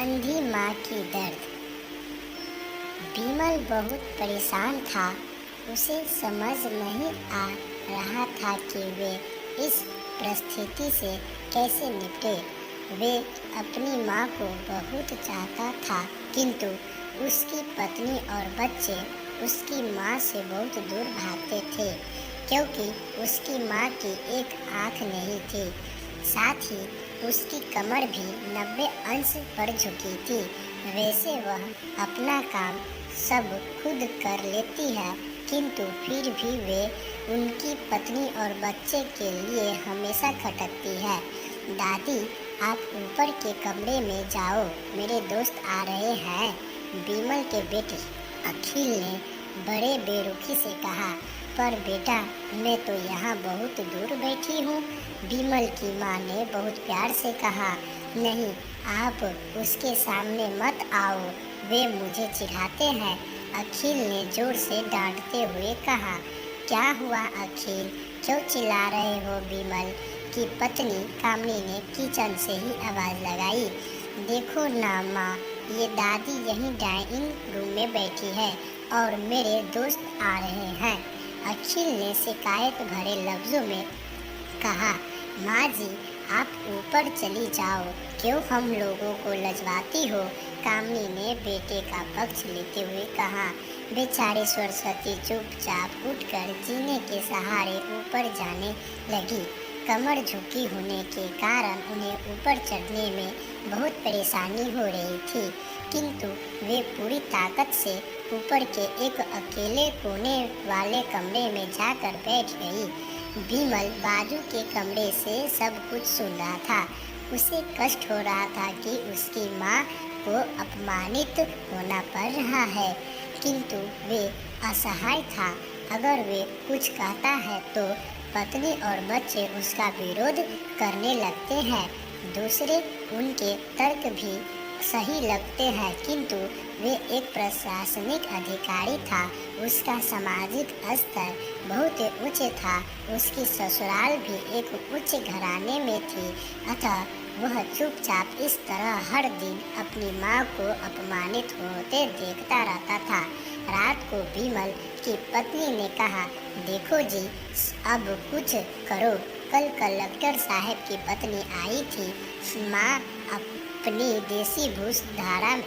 अंधी माँ की दर्द। बिमल बहुत परेशान था। उसे समझ नहीं आ रहा था कि वे इस परिस्थिति से कैसे निपटे। वे अपनी माँ को बहुत चाहता था, किंतु उसकी पत्नी और बच्चे उसकी माँ से बहुत दूर भागते थे, क्योंकि उसकी माँ की एक आँख नहीं थी। साथ ही उसकी कमर भी 90 अंश पर झुकी थी। वैसे वह अपना काम सब खुद कर लेती है, किंतु फिर भी वे उनकी पत्नी और बच्चे के लिए हमेशा खटकती है। दादी, आप ऊपर के कमरे में जाओ, मेरे दोस्त आ रहे हैं, बिमल के बेटे अखिल ने बड़े बेरुखी से कहा। पर बेटा, मैं तो यहाँ बहुत दूर बैठी हूँ, बिमल की माँ ने बहुत प्यार से कहा। नहीं, आप उसके सामने मत आओ, वे मुझे चिढ़ाते हैं, अखिल ने जोर से डांटते हुए कहा। क्या हुआ अखिल, क्यों चिल्ला रहे हो? बिमल की पत्नी कामनी ने किचन से ही आवाज़ लगाई। देखो ना माँ, ये दादी यहीं डाइनिंग रूम में बैठी है और मेरे दोस्त आ रहे हैं, अखिल ने शिकायत भरे लफ्ज़ों में कहा। माँ जी, आप ऊपर चली जाओ, क्यों हम लोगों को लजवाती हो? कामनी ने बेटे का पक्ष लेते हुए कहा। बेचारी सरस्वती चुपचाप उठकर जीने के सहारे ऊपर जाने लगी। कमर झुकी होने के कारण उन्हें ऊपर चढ़ने में बहुत परेशानी हो रही थी, किंतु वे पूरी ताकत से ऊपर के एक अकेले कोने वाले कमरे में जाकर बैठ गई। बिमल बाजू के कमरे से सब कुछ सुन रहा था। उसे कष्ट हो रहा था कि उसकी माँ को अपमानित होना पड़ रहा है, किंतु वे असहाय था। अगर वे कुछ कहता है तो पत्नी और बच्चे उसका विरोध करने लगते हैं। दूसरे उनके तर्क भी सही लगते हैं, किंतु वे एक प्रशासनिक अधिकारी था। उसका सामाजिक स्तर बहुत उच्च था। उसकी ससुराल भी एक उच्च घराने में थी, अतः वह चुपचाप इस तरह हर दिन अपनी माँ को अपमानित होते देखता रहता था। रात को बिमल की पत्नी ने कहा, देखो जी, अब कुछ करो। कल कलेक्टर साहब की पत्नी आई थी, माँ अपनी देसी भूस धारा में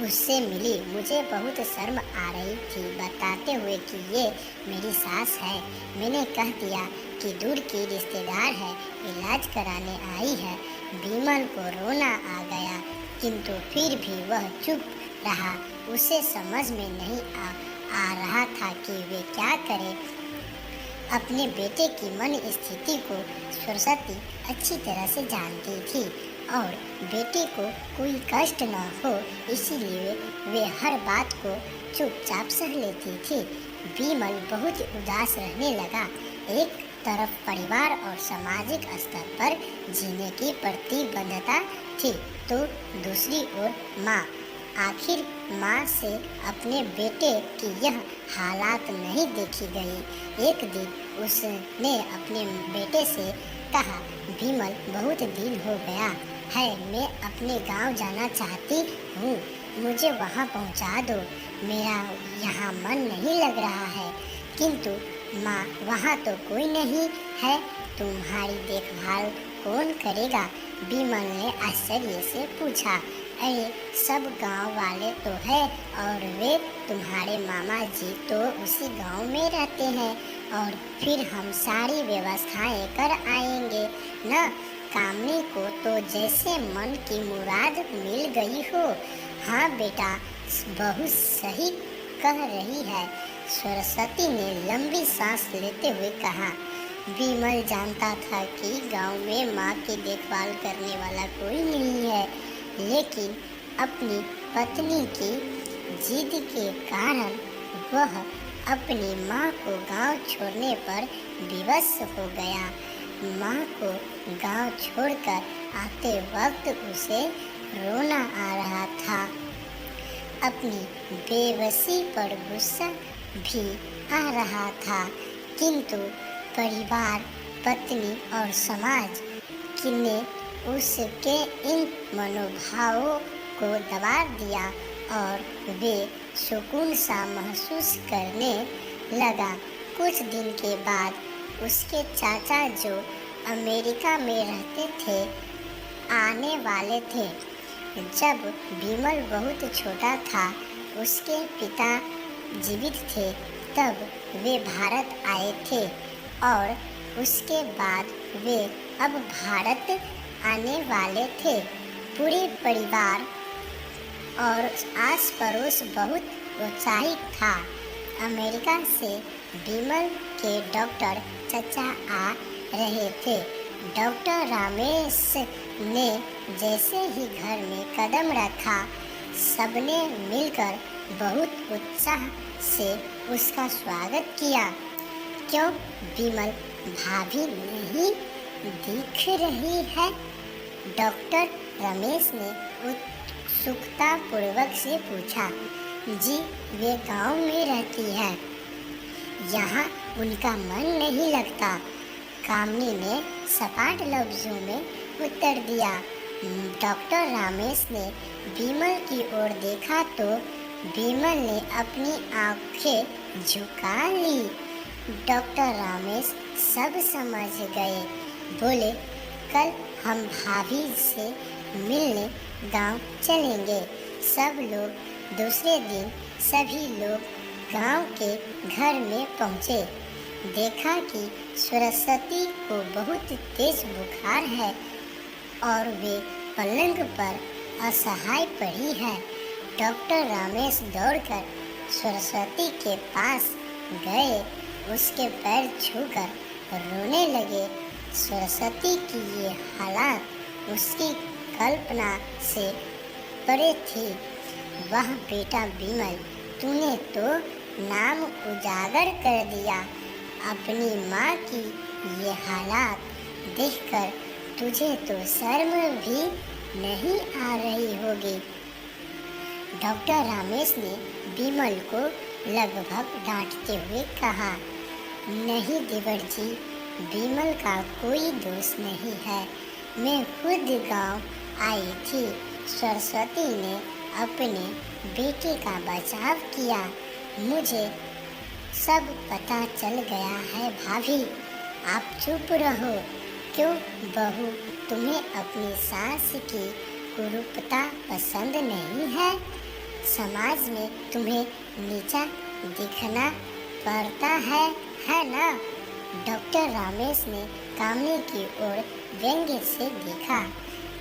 उससे मिली। मुझे बहुत शर्म आ रही थी बताते हुए कि ये मेरी सास है। मैंने कह दिया कि दूर की रिश्तेदार है, इलाज कराने आई है। बिमल को रोना आ गया, किंतु फिर भी वह चुप रहा। उसे समझ में नहीं आ रहा था कि वे क्या करें। अपने बेटे की मन स्थिति को सरस्वती अच्छी तरह से जानती थी और बेटे को कोई कष्ट न हो, इसीलिए वे हर बात को चुपचाप सह लेती थी। बिमल बहुत उदास रहने लगा। एक तरफ परिवार और सामाजिक स्तर पर जीने की प्रतिबद्धता थी, तो दूसरी ओर माँ। आखिर माँ से अपने बेटे की यह हालात नहीं देखी गई। एक दिन उसने अपने बेटे से कहा, बिमल, बहुत दिन हो गया है, मैं अपने गांव जाना चाहती हूँ, मुझे वहाँ पहुँचा दो। मेरा यहाँ मन नहीं लग रहा है। किंतु माँ, वहाँ तो कोई नहीं है, तुम्हारी देखभाल कौन करेगा? बिमल ने आश्चर्य से पूछा। अरे, सब गांव वाले तो है और वे तुम्हारे मामा जी तो उसी गांव में रहते हैं, और फिर हम सारी व्यवस्थाएं कर आएंगे न। कामनी को तो जैसे मन की मुराद मिल गई हो। हाँ बेटा, बहुत सही कह रही है, सरस्वती ने लंबी सांस लेते हुए कहा। बिमल जानता था कि गांव में माँ की देखभाल करने वाला कोई नहीं है, लेकिन अपनी पत्नी की जिद के कारण वह अपनी माँ को गांव छोड़ने पर विवश हो गया। माँ को गांव छोड़कर आते वक्त उसे रोना आ रहा था। अपनी बेबसी पर गुस्सा भी आ रहा था, किंतु परिवार, पत्नी और समाज ने उसके इन मनोभावों को दबा दिया और वे सुकून सा महसूस करने लगा। कुछ दिन के बाद उसके चाचा जो अमेरिका में रहते थे आने वाले थे। जब बिमल बहुत छोटा था, उसके पिता जीवित थे, तब वे भारत आए थे और उसके बाद वे अब भारत आने वाले थे। पूरे परिवार और आस पड़ोस बहुत उत्साहित था। अमेरिका से बिमल के डॉक्टर चचा आ रहे थे। डॉक्टर रमेश ने जैसे ही घर में कदम रखा, सबने मिलकर बहुत उत्साह से उसका स्वागत किया। क्यों बिमल भाभी नहीं दिख रही है? डॉक्टर रमेश ने उत्सुकता पूर्वक से पूछा। जी, वे गांव में रहती है, यहाँ उनका मन नहीं लगता, कामनी ने सपाट लफ्जों में उत्तर दिया। डॉक्टर रमेश ने बिमल की ओर देखा तो बिमल ने अपनी आंखें झुका ली। डॉक्टर रमेश सब समझ गए। बोले, कल हम भाभी से मिलने गांव चलेंगे। सब लोग दूसरे दिन सभी लोग गांव के घर में पहुँचे। देखा कि सरस्वती को बहुत तेज बुखार है और वे पलंग पर असहाय पड़ी है। डॉक्टर रमेश दौड़कर सरस्वती के पास गए, उसके पैर छूकर रोने लगे। सरस्वती की ये हालत उसकी कल्पना से परे थी। वह बेटा बिमल, तूने तो नाम उजागर कर दिया। अपनी माँ की ये हालत देखकर तुझे तो शर्म भी नहीं आ रही होगी। डॉक्टर रमेश ने बिमल को लगभग डांटते हुए कहा। नहीं देवर जी, बिमल का कोई दोष नहीं है, मैं खुद गांव आई थी। सरस्वती ने अपने बेटे का बचाव किया, मुझे सब पता चल गया है। भाभी, आप चुप रहो। क्यों बहू, तुम्हें अपनी सास की कुरूपता पसंद नहीं है? समाज में तुम्हें नीचा दिखना पड़ता है ना? डॉक्टर रमेश ने कामनी की ओर व्यंग्य से देखा।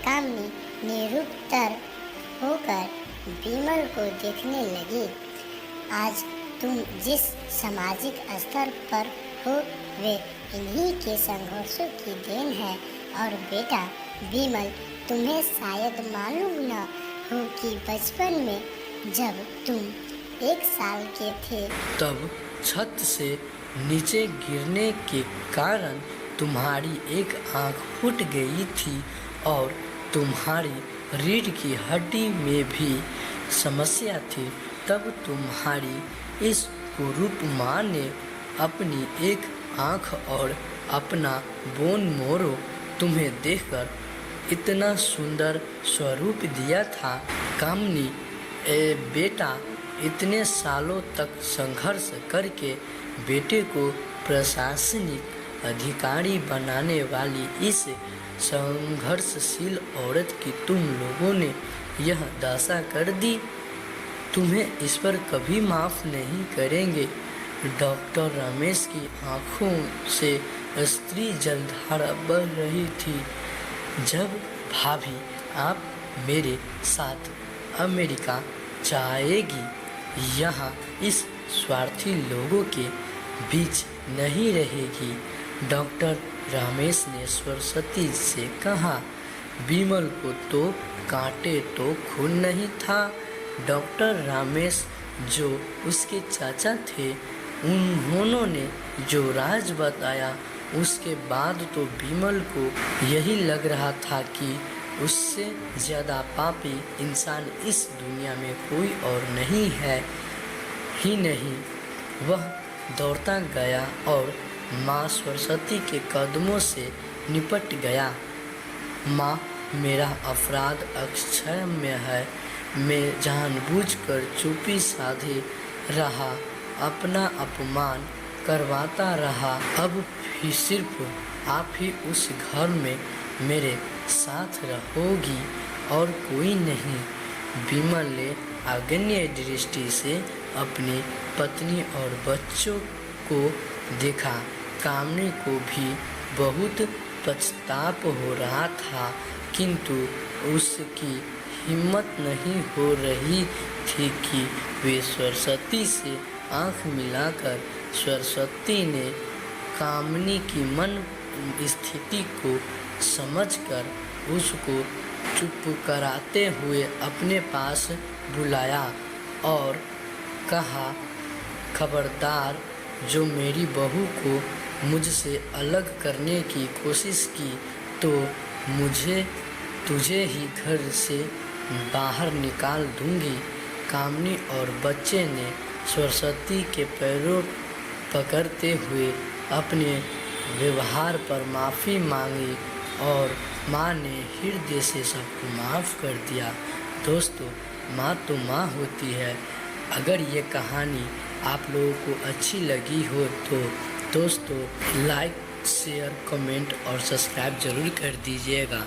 कामनी निरुत्तर होकर बिमल को देखने लगी। आज तुम जिस सामाजिक स्तर पर हो, वे इन्हीं के संघर्षों की देन है। और बेटा बिमल, तुम्हें शायद मालूम न हो कि बचपन में जब तुम 1 साल के थे, तब छत से नीचे गिरने के कारण तुम्हारी एक आंख फूट गई थी और तुम्हारी रीढ़ की हड्डी में भी समस्या थी। तब तुम्हारी इस कुरूप माँ ने अपनी एक आंख और अपना बोन मोरो तुम्हें देखकर इतना सुंदर स्वरूप दिया था। कामनी, बेटा इतने सालों तक संघर्ष करके बेटे को प्रशासनिक अधिकारी बनाने वाली इस संघर्षशील औरत की तुम लोगों ने यह दशा कर दी। तुम्हें इस पर कभी माफ़ नहीं करेंगे। डॉक्टर रमेश की आंखों से स्त्री जलधारा बह रही थी। जब भाभी आप मेरे साथ अमेरिका जाएगी, यहाँ इस स्वार्थी लोगों के बीच नहीं रहेगी। डॉक्टर रमेश ने सरस्वती से कहा। बिमल को तो कांटे तो खून नहीं था। डॉक्टर रमेश जो उसके चाचा थे, उन्होंने जो राज बताया, उसके बाद तो बिमल को यही लग रहा था कि उससे ज़्यादा पापी इंसान इस दुनिया में कोई और नहीं है ही नहीं। वह दौड़ता गया और माँ सरस्वती के कदमों से निपट गया। माँ, मेरा अपराध अक्षम्य है। मैं जानबूझकर चुप्पी साधे रहा, अपना अपमान करवाता रहा। अब भी सिर्फ आप ही उस घर में मेरे साथ रहोगी और कोई नहीं। विमल ने आग्नेय दृष्टि से अपनी पत्नी और बच्चों को देखा। कामनी को भी बहुत पछताप हो रहा था, किंतु उसकी हिम्मत नहीं हो रही थी कि वे सरस्वती से आंख मिलाकर सरस्वती ने कामनी की मन स्थिति को समझकर उसको चुप कराते हुए अपने पास बुलाया और कहा, खबरदार, जो मेरी बहू को मुझसे अलग करने की कोशिश की तो मुझे तुझे ही घर से बाहर निकाल दूंगी। कामनी और बच्चे ने सरस्वती के पैरों पकड़ते हुए अपने व्यवहार पर माफ़ी मांगी और माँ ने हृदय से सबको माफ़ कर दिया। दोस्तों, माँ तो माँ होती है। अगर ये कहानी आप लोगों को अच्छी लगी हो तो दोस्तों लाइक, शेयर, कमेंट और सब्सक्राइब ज़रूर कर दीजिएगा।